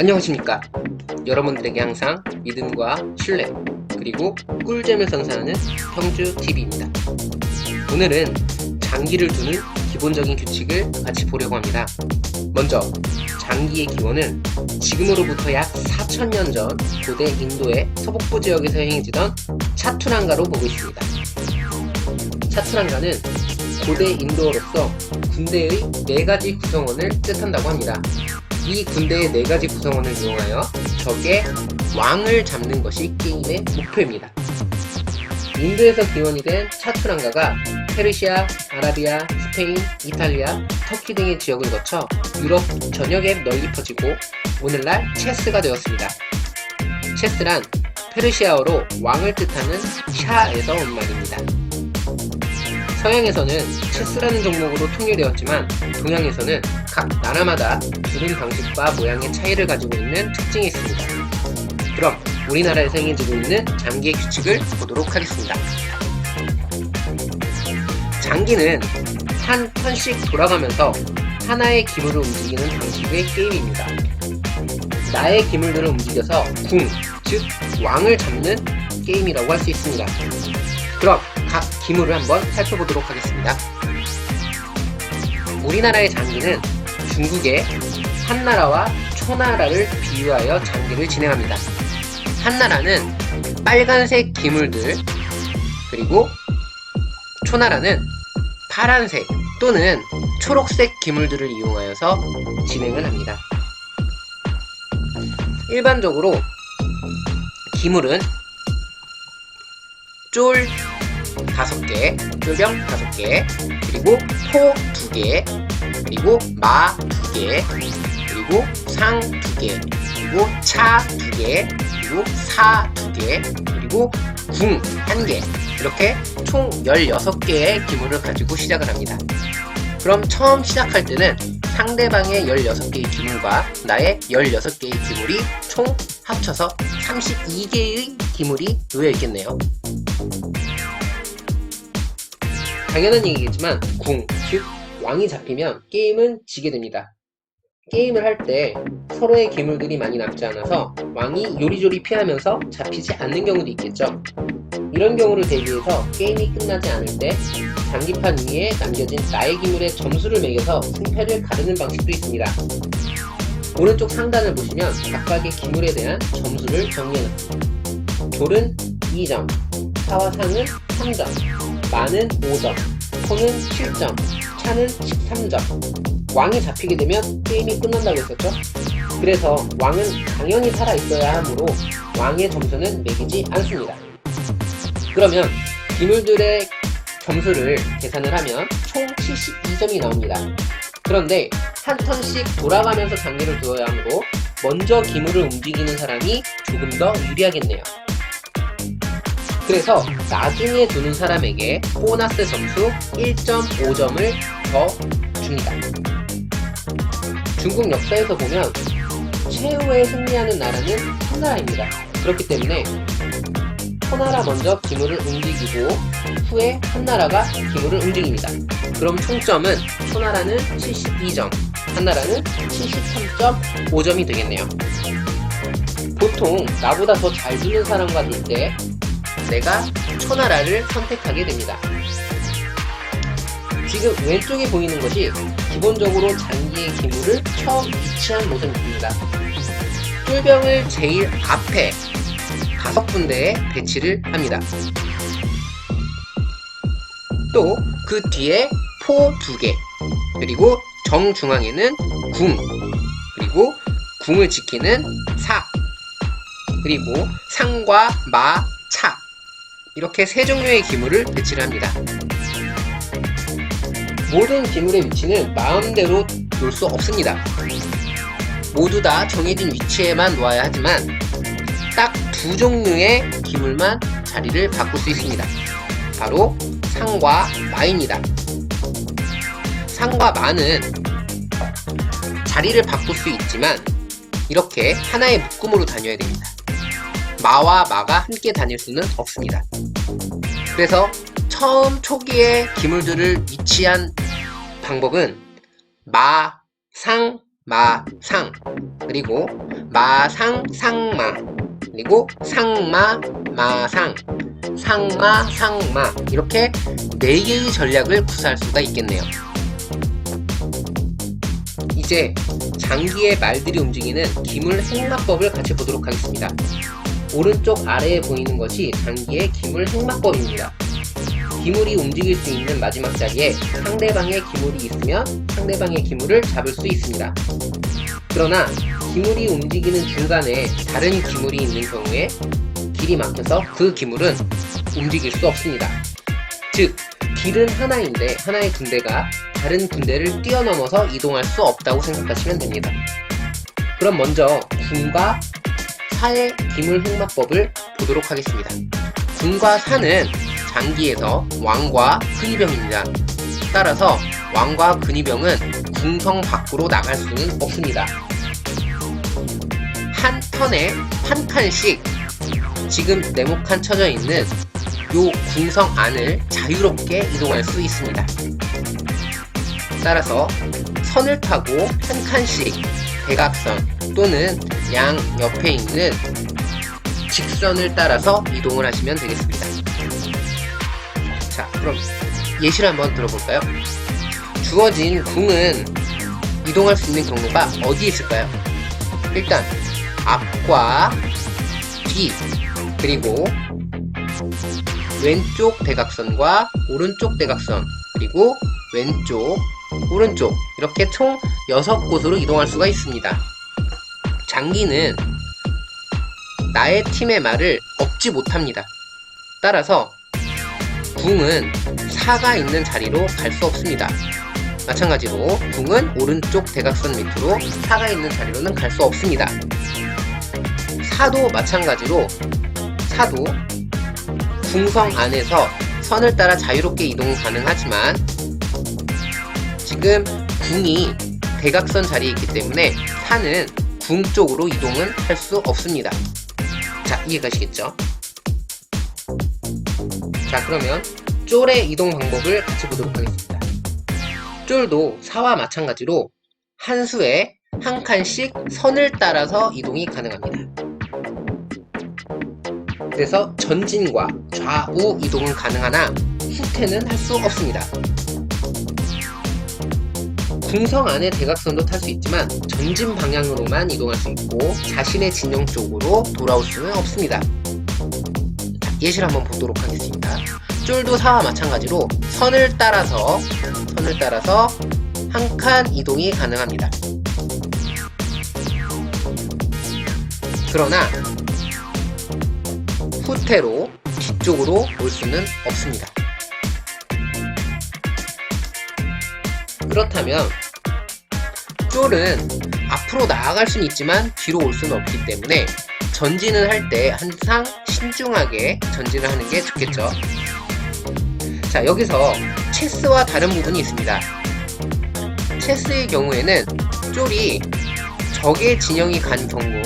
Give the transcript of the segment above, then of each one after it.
안녕하십니까. 여러분들에게 항상 믿음과 신뢰 그리고 꿀잼을 선사하는 형주TV입니다. 오늘은 장기를 두는 기본적인 규칙을 같이 보려고 합니다. 먼저 장기의 기원은 지금으로부터 약 4000년 전 고대 인도의 서북부 지역에서 행해지던 차투랑가로 보고 있습니다. 차투랑가는 고대 인도어로서 군대의 4가지 구성원을 뜻한다고 합니다. 이 군대의 4가지 구성원을 이용하여 적의 왕을 잡는 것이 게임의 목표입니다. 인도에서 기원이 된 차투랑가가 페르시아, 아라비아, 스페인, 이탈리아, 터키 등의 지역을 거쳐 유럽 전역에 널리 퍼지고 오늘날 체스가 되었습니다. 체스란 페르시아어로 왕을 뜻하는 샤에서 온 말입니다. 서양에서는 체스라는 종목으로 통일되었지만 동양에서는 각 나라마다 두는 방식과 모양의 차이를 가지고 있는 특징이 있습니다. 그럼 우리나라에서 행해지고 있는 장기의 규칙을 보도록 하겠습니다. 장기는 한 턴씩 돌아가면서 하나의 기물을 움직이는 방식의 게임입니다. 나의 기물들을 움직여서 궁, 즉 왕을 잡는 게임이라고 할 수 있습니다. 그럼 각 기물을 한번 살펴보도록 하겠습니다. 우리나라의 장기는 중국의 한나라와 초나라를 비유하여 장기를 진행합니다. 한나라는 빨간색 기물들, 그리고 초나라는 파란색 또는 초록색 기물들을 이용하여서 진행을 합니다. 일반적으로 기물은 쫄 5개, 쫄병 5개, 그리고 포 2개, 그리고 마 2개, 그리고 상 2개, 그리고 차 2개, 그리고 사 2개, 그리고 궁 1개, 이렇게 총 16개의 기물을 가지고 시작을 합니다. 그럼 처음 시작할 때는 상대방의 16개의 기물과 나의 16개의 기물이 총 합쳐서 32개의 기물이 놓여 있겠네요. 당연한 얘기겠지만 궁, 즉 왕이 잡히면 게임은 지게 됩니다. 게임을 할 때 서로의 기물들이 많이 남지 않아서 왕이 요리조리 피하면서 잡히지 않는 경우도 있겠죠. 이런 경우를 대비해서 게임이 끝나지 않을 때 장기판 위에 남겨진 나의 기물의 점수를 매겨서 승패를 가르는 방식도 있습니다. 오른쪽 상단을 보시면 각각의 기물에 대한 점수를 정리해놨습니다. 졸은 2점, 사와 상은 3점, 마는 5점, 포는 7점, 차는 13점. 왕이 잡히게 되면 게임이 끝난다고 했었죠? 그래서 왕은 당연히 살아있어야 하므로 왕의 점수는 매기지 않습니다. 그러면 기물들의 점수를 계산을 하면 총 72점이 나옵니다. 그런데 한 턴씩 돌아가면서 장기를 두어야 하므로 먼저 기물을 움직이는 사람이 조금 더 유리하겠네요. 그래서 나중에 두는 사람에게 보너스 점수 1.5점을 더 줍니다. 중국 역사에서 보면 최후에 승리하는 나라는 한나라입니다. 그렇기 때문에 초나라 먼저 기물을 움직이고 후에 한나라가 기물을 움직입니다. 그럼 총점은 초나라는 72점, 한나라는 73.5점이 되겠네요. 보통 나보다 더 잘 두는 사람과 둘 때 내가 초나라를 선택하게 됩니다. 지금 왼쪽에 보이는 것이 기본적으로 장기의 기물을 처음 위치한 모습입니다. 쫄병을 제일 앞에 5군데에 배치를 합니다. 또 그 뒤에 포 2개, 그리고 정중앙에는 궁, 그리고 궁을 지키는 사, 그리고 상과 마, 차, 이렇게 3종류의 기물을 배치를 합니다. 모든 기물의 위치는 마음대로 놓을 수 없습니다. 모두 다 정해진 위치에만 놓아야 하지만 딱 2종류의 기물만 자리를 바꿀 수 있습니다. 바로 상과 마입니다. 상과 마는 자리를 바꿀 수 있지만 이렇게 하나의 묶음으로 다녀야 됩니다. 마와 마가 함께 다닐 수는 없습니다. 그래서 처음 초기에 기물들을 위치한 방법은 마, 상, 마, 상, 그리고 마상, 상마, 그리고 상마, 마상, 상마, 상마, 이렇게 4개의 전략을 구사할 수가 있겠네요. 이제 장기의 말들이 움직이는 기물 행마법을 같이 보도록 하겠습니다. 오른쪽 아래에 보이는 것이 장기의 기물 행마법입니다. 기물이 움직일 수 있는 마지막 자리에 상대방의 기물이 있으면 상대방의 기물을 잡을 수 있습니다. 그러나 기물이 움직이는 중간에 다른 기물이 있는 경우에 길이 막혀서 그 기물은 움직일 수 없습니다. 즉, 길은 하나인데 하나의 군대가 다른 군대를 뛰어넘어서 이동할 수 없다고 생각하시면 됩니다. 그럼 먼저 궁과 사의 기물 행마법을 보도록 하겠습니다. 궁과 사는 장기에서 왕과 근위병입니다. 따라서 왕과 근위병은 궁성 밖으로 나갈 수는 없습니다. 한 턴에 한 칸씩 지금 네모칸 쳐져 있는 요 궁성 안을 자유롭게 이동할 수 있습니다. 따라서 선을 타고 한 칸씩 대각선 또는 양 옆에 있는 직선을 따라서 이동을 하시면 되겠습니다. 자, 그럼 예시를 한번 들어볼까요? 주어진 궁은 이동할 수 있는 경로가 어디에 있을까요? 일단 앞과 뒤, 그리고 왼쪽 대각선과 오른쪽 대각선, 그리고 왼쪽, 오른쪽, 이렇게 총 6곳으로 이동할 수가 있습니다. 장기는 나의 팀의 말을 얻지 못합니다. 따라서 궁은 사가 있는 자리로 갈 수 없습니다. 마찬가지로 궁은 오른쪽 대각선 밑으로 사가 있는 자리로는 갈 수 없습니다. 사도 마찬가지로 사도 궁성 안에서 선을 따라 자유롭게 이동 가능하지만 지금 궁이 대각선 자리에 있기 때문에 사는 궁 쪽으로 이동은 할 수 없습니다. 자, 이해가시겠죠? 자, 그러면 쫄의 이동 방법을 같이 보도록 하겠습니다. 쫄도 사와 마찬가지로 한 수에 한 칸씩 선을 따라서 이동이 가능합니다. 그래서 전진과 좌우 이동은 가능하나 후퇴는 할 수 없습니다. 궁성 안의 대각선도 탈 수 있지만 전진 방향으로만 이동할 수 있고 자신의 진영 쪽으로 돌아올 수는 없습니다. 예시를 한번 보도록 하겠습니다. 쫄도 사와 마찬가지로 선을 따라서 한 칸 이동이 가능합니다. 그러나 후퇴로 뒤쪽으로 올 수는 없습니다. 그렇다면 쫄은 앞으로 나아갈 수는 있지만 뒤로 올 수는 없기 때문에 전진을 할 때 항상 신중하게 전진을 하는 게 좋겠죠. 자, 여기서 체스와 다른 부분이 있습니다. 체스의 경우에는 쫄이 적의 진영이 간 경우,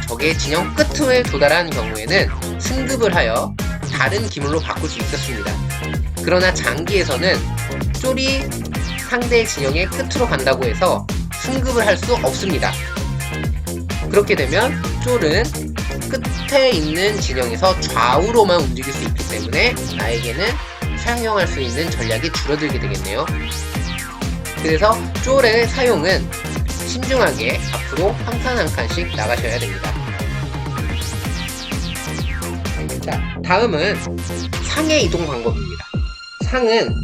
적의 진영 끝에 도달한 경우에는 승급을 하여 다른 기물로 바꿀 수 있었습니다. 그러나 장기에서는 쫄이 상대의 진영의 끝으로 간다고 해서 승급을 할 수 없습니다. 그렇게 되면 쫄은 끝에 있는 진영에서 좌우로만 움직일 수 있기 때문에 나에게는 사용할 수 있는 전략이 줄어들게 되겠네요. 그래서 쫄의 사용은 신중하게 앞으로 한 칸 한 칸씩 나가셔야 됩니다. 자, 다음은 상의 이동 방법입니다. 상은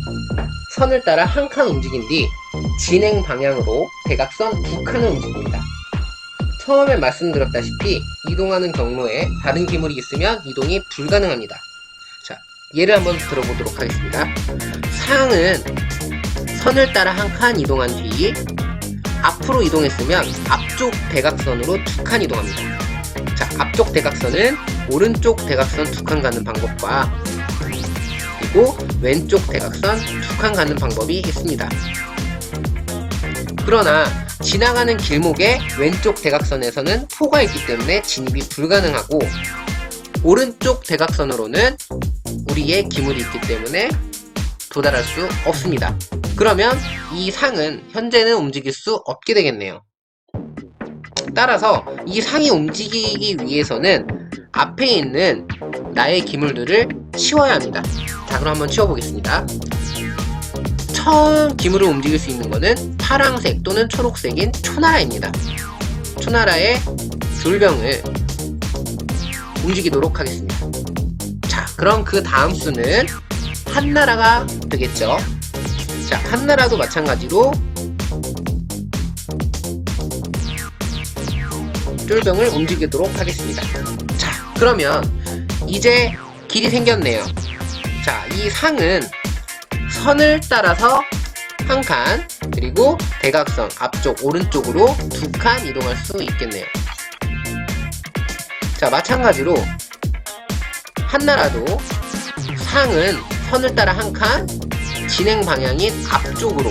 선을 따라 한 칸 움직인 뒤 진행 방향으로 대각선 2칸을 움직입니다. 처음에 말씀드렸다시피 이동하는 경로에 다른 기물이 있으면 이동이 불가능합니다. 자, 예를 한번 들어보도록 하겠습니다. 상은 선을 따라 한 칸 이동한 뒤 앞으로 이동했으면 앞쪽 대각선으로 2칸 이동합니다. 자, 앞쪽 대각선은 오른쪽 대각선 2칸 가는 방법과 그리고 왼쪽 대각선 2칸 가는 방법이 있습니다. 그러나 지나가는 길목에 왼쪽 대각선에서는 포가 있기 때문에 진입이 불가능하고 오른쪽 대각선으로는 우리의 기물이 있기 때문에 도달할 수 없습니다. 그러면 이 상은 현재는 움직일 수 없게 되겠네요. 따라서 이 상이 움직이기 위해서는 앞에 있는 나의 기물들을 치워야 합니다. 자, 그럼 한번 치워보겠습니다. 처음 기물을 움직일 수 있는 거는 파란색 또는 초록색인 초나라입니다. 초나라의 졸병을 움직이도록 하겠습니다. 자, 그럼 그 다음 수는 한나라가 되겠죠. 자, 한나라도 마찬가지로 쫄병을 움직이도록 하겠습니다. 자, 그러면 이제 길이 생겼네요. 자, 이 상은 선을 따라서 한 칸, 그리고 대각선 앞쪽 오른쪽으로 2칸 이동할 수 있겠네요. 자, 마찬가지로 한나라도 상은 선을 따라 한 칸, 진행 방향인 앞쪽으로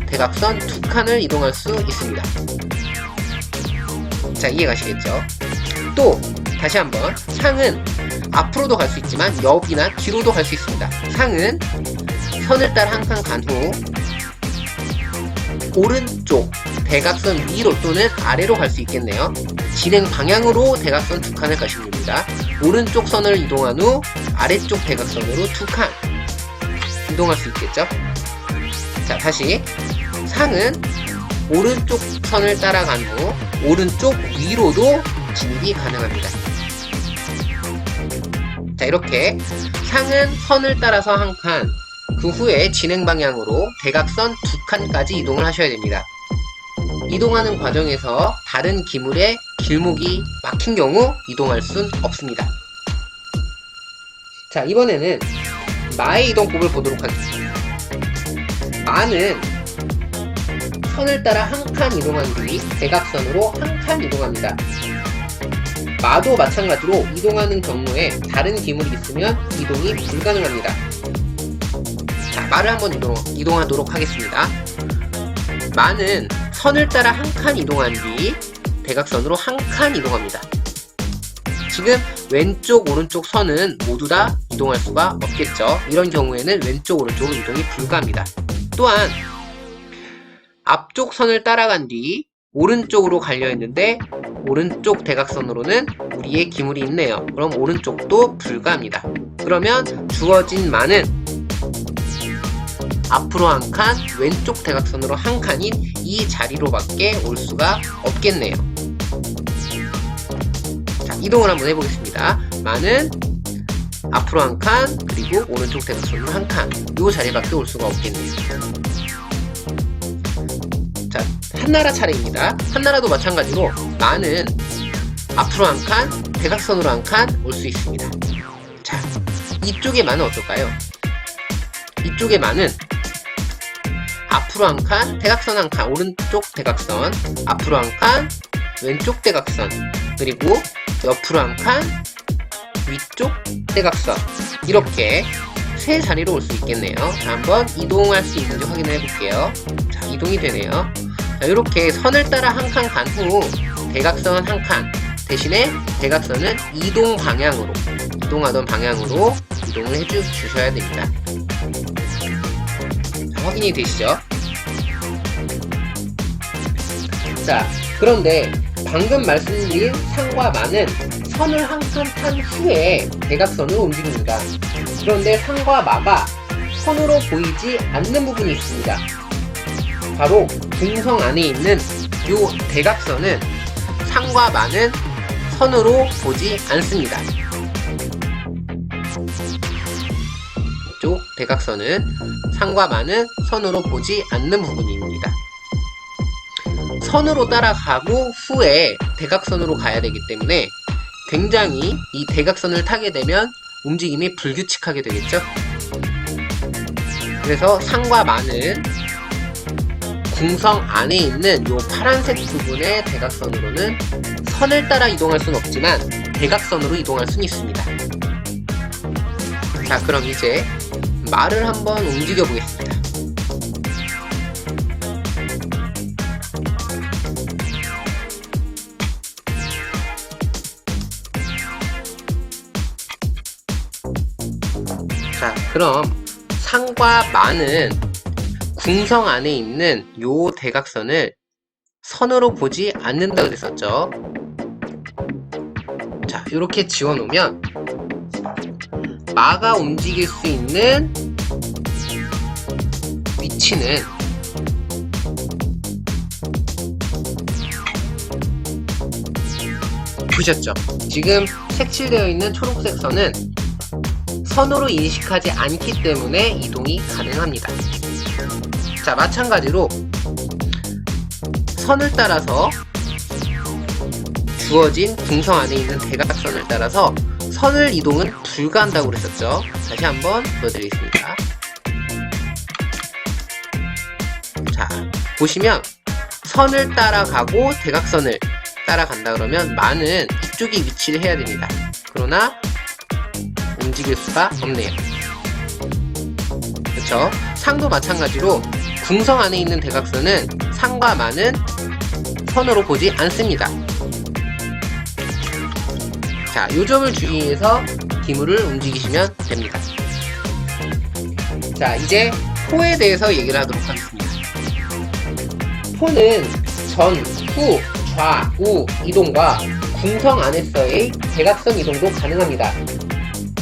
대각선 2칸을 이동할 수 있습니다. 자, 이해가시겠죠? 또 다시 한번, 상은 앞으로도 갈 수 있지만 옆이나 뒤로도 갈 수 있습니다. 상은 선을 따라 한 칸 간 후 오른쪽 대각선 위로 또는 아래로 갈 수 있겠네요. 진행 방향으로 대각선 2칸을 가시면 됩니다. 오른쪽 선을 이동한 후 아래쪽 대각선으로 2칸 이동할 수 있겠죠? 자, 다시 상은 오른쪽 선을 따라간 후 오른쪽 위로도 진입이 가능합니다. 자, 이렇게 상은 선을 따라서 한 칸, 그 후에 진행 방향으로 대각선 2칸까지 이동을 하셔야 됩니다. 이동하는 과정에서 다른 기물의 길목이 막힌 경우 이동할 순 없습니다. 자, 이번에는 마의 이동법을 보도록 하겠습니다. 마는 선을 따라 한 칸 이동한 뒤 대각선으로 한 칸 이동합니다. 마도 마찬가지로 이동하는 경우에 다른 기물이 있으면 이동이 불가능합니다. 자, 마를 한번 이동하도록 하겠습니다. 마는 선을 따라 한 칸 이동한 뒤 대각선으로 한 칸 이동합니다. 지금 왼쪽 오른쪽 선은 모두 다 이동할 수가 없겠죠. 이런 경우에는 왼쪽 오른쪽으로 이동이 불가합니다. 또한 앞쪽 선을 따라간 뒤 오른쪽으로 가려 했는데 오른쪽 대각선으로는 우리의 기물이 있네요. 그럼 오른쪽도 불가합니다. 그러면 주어진 마는 앞으로 한 칸, 왼쪽 대각선으로 한 칸인 이 자리로밖에 올 수가 없겠네요. 자, 이동을 한번 해보겠습니다. 마는 앞으로 한 칸, 그리고 오른쪽 대각선으로 한 칸, 이 자리밖에 올 수가 없겠네요. 자, 한나라 차례입니다. 한나라도 마찬가지로 마는 앞으로 한 칸, 대각선으로 한 칸 올 수 있습니다. 자, 이쪽의 마는 어떨까요? 이쪽의 마는 앞으로 한 칸, 대각선 한 칸, 오른쪽 대각선, 앞으로 한 칸, 왼쪽 대각선, 그리고 옆으로 한 칸, 위쪽 대각선, 이렇게 세 자리로 올 수 있겠네요. 자, 한번 이동할 수 있는지 확인해 볼게요. 자, 이동이 되네요. 자, 이렇게 선을 따라 한 칸 간 후 대각선 한 칸, 대신에 대각선은 이동 방향으로, 이동하던 방향으로 이동을 해주셔야 됩니다. 자, 확인이 되시죠? 자, 그런데 방금 말씀드린 상과 마는 선을 한 칸 탄 후에 대각선으로 움직입니다. 그런데 상과 마가 선으로 보이지 않는 부분이 있습니다. 바로 궁성 안에 있는 이 대각선은 상과 마는 선으로 보지 않습니다. 이쪽 대각선은 상과 마는 선으로 보지 않는 부분입니다. 선으로 따라가고 후에 대각선으로 가야 되기 때문에 굉장히 이 대각선을 타게 되면 움직임이 불규칙하게 되겠죠. 그래서 상과 마는 궁성 안에 있는 이 파란색 부분의 대각선으로는 선을 따라 이동할 수는 없지만 대각선으로 이동할 수는 있습니다. 자, 그럼 이제 마를 한번 움직여 보겠습니다. 자, 그럼 상과 마는 궁성 안에 있는 요 대각선을 선으로 보지 않는다 그랬었죠. 자, 이렇게 지워놓으면 마가 움직일 수 있는 위치는 보셨죠? 지금 색칠되어 있는 초록색 선은 선으로 인식하지 않기 때문에 이동이 가능합니다. 자, 마찬가지로 선을 따라서 주어진 궁성 안에 있는 대각선을 따라서 선을 이동은 불가한다고 그랬었죠. 다시 한번 보여드리겠습니다. 자, 보시면 선을 따라가고 대각선을 따라간다 그러면 마는 이쪽에 위치를 해야 됩니다. 그러나 움직일 수가 없네요. 그렇죠? 상도 마찬가지로 궁성 안에 있는 대각선은 상과 마는 선으로 보지 않습니다. 자, 요 점을 주의해서 기물을 움직이시면 됩니다. 자, 이제 포에 대해서 얘기를 하도록 하겠습니다. 포는 전, 후, 좌, 우 이동과 궁성 안에서의 대각선 이동도 가능합니다.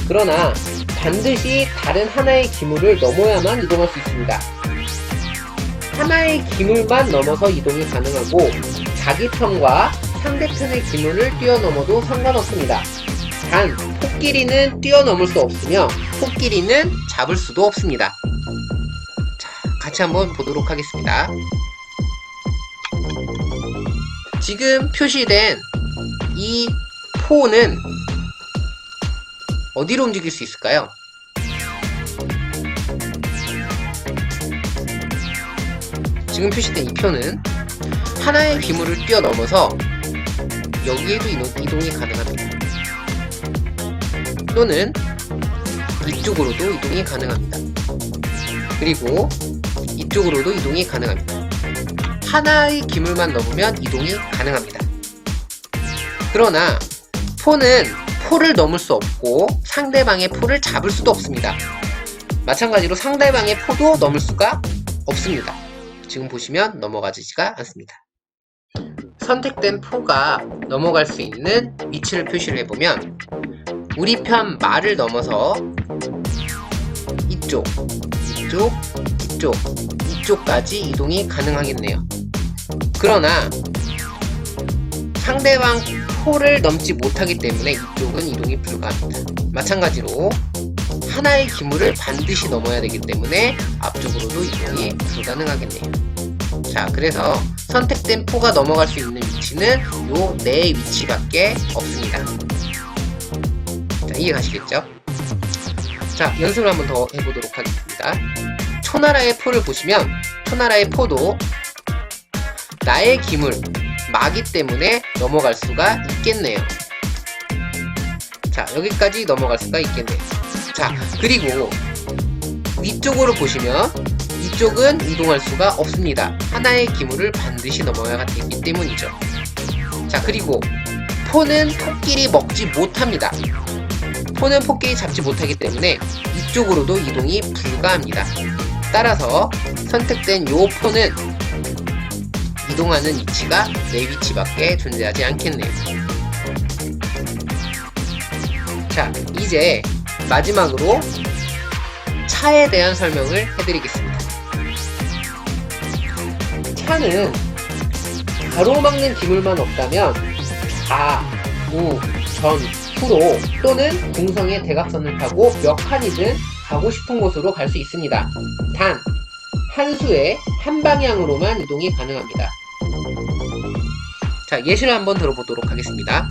그러나 반드시 다른 하나의 기물을 넘어야만 이동할 수 있습니다. 하나의 기물만 넘어서 이동이 가능하고 자기 편과 상대편의 기물을 뛰어넘어도 상관없습니다. 단, 코끼리는 뛰어넘을 수 없으며 코끼리는 잡을 수도 없습니다. 자, 같이 한번 보도록 하겠습니다. 지금 표시된 이 포는 어디로 움직일 수 있을까요? 지금 표시된 이 표는 하나의 기물을 뛰어넘어서 여기에도 이동이 가능합니다. 또는 이쪽으로도 이동이 가능합니다. 그리고 이쪽으로도 이동이 가능합니다. 하나의 기물만 넘으면 이동이 가능합니다. 그러나 포는 포를 넘을 수 없고 상대방의 포를 잡을 수도 없습니다. 마찬가지로 상대방의 포도 넘을 수가 없습니다. 지금 보시면 넘어가지가 않습니다. 선택된 포가 넘어갈 수 있는 위치를 표시를 해보면 우리 편 마를 넘어서 이쪽, 이쪽, 이쪽, 이쪽까지 이동이 가능하겠네요. 그러나 상대방 포를 넘지 못하기 때문에 이쪽은 이동이 불가합니다. 마찬가지로 하나의 기물을 반드시 넘어야 되기 때문에 앞쪽으로도 이동이 불가능하겠네요. 자, 그래서 선택된 포가 넘어갈 수 있는 위치는 요 네 위치밖에 없습니다. 자, 이해가시겠죠? 자, 연습을 한번 더 해보도록 하겠습니다. 초나라의 포를 보시면 초나라의 포도 나의 기물 마기 때문에 넘어갈 수가 있겠네요. 자, 여기까지 넘어갈 수가 있겠네요. 자, 그리고 위쪽으로 보시면 이쪽은 이동할 수가 없습니다. 하나의 기물을 반드시 넘어야 되기 때문이죠. 자, 그리고 포는 토끼리 먹지 못합니다. 포는 토끼리 잡지 못하기 때문에 이쪽으로도 이동이 불가합니다. 따라서 선택된 요 포는 이동하는 위치가 네 위치밖에 존재하지 않겠네요. 자, 이제 마지막으로 차에 대한 설명을 해드리겠습니다. 차는 가로막는 기물만 없다면 좌, 우, 전, 후로 또는 궁성의 대각선을 타고 몇 칸이든 가고 싶은 곳으로 갈 수 있습니다. 단, 한 수에 한 방향으로만 이동이 가능합니다. 자, 예시를 한번 들어보도록 하겠습니다.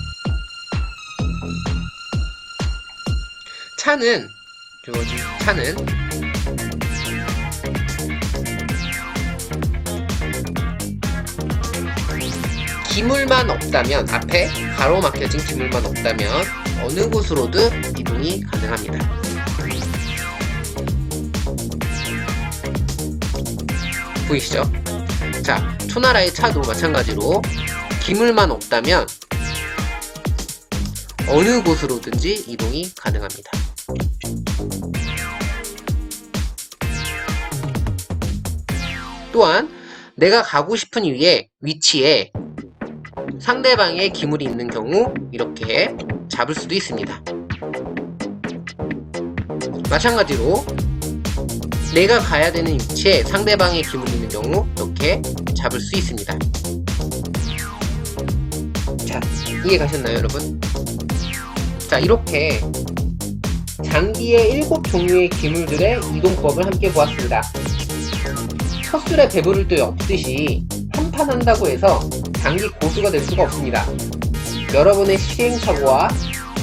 차는 기물만 없다면, 앞에 가로막혀진 기물만 없다면 어느 곳으로든 이동이 가능합니다. 보이시죠? 자, 초나라의 차도 마찬가지로 기물만 없다면 어느 곳으로든지 이동이 가능합니다. 또한 내가 가고 싶은 위치에 상대방의 기물이 있는 경우 이렇게 잡을 수도 있습니다. 마찬가지로 내가 가야 되는 위치에 상대방의 기물이 있는 경우 이렇게 잡을 수 있습니다. 자, 이해 가셨나요, 여러분? 자, 이렇게 장기의 7종류의 기물들의 이동법을 함께 보았습니다. 첫 술에 배부를 데 없듯이 한판 한다고 해서 장기 고수가 될 수가 없습니다. 여러분의 시행착오와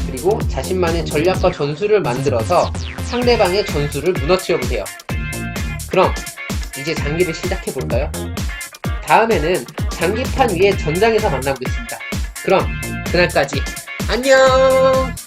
그리고 자신만의 전략과 전술을 만들어서 상대방의 전술을 무너뜨려보세요. 그럼 이제 장기를 시작해볼까요? 다음에는 장기판 위에 전장에서 만나보겠습니다. 그럼 그날까지 안녕!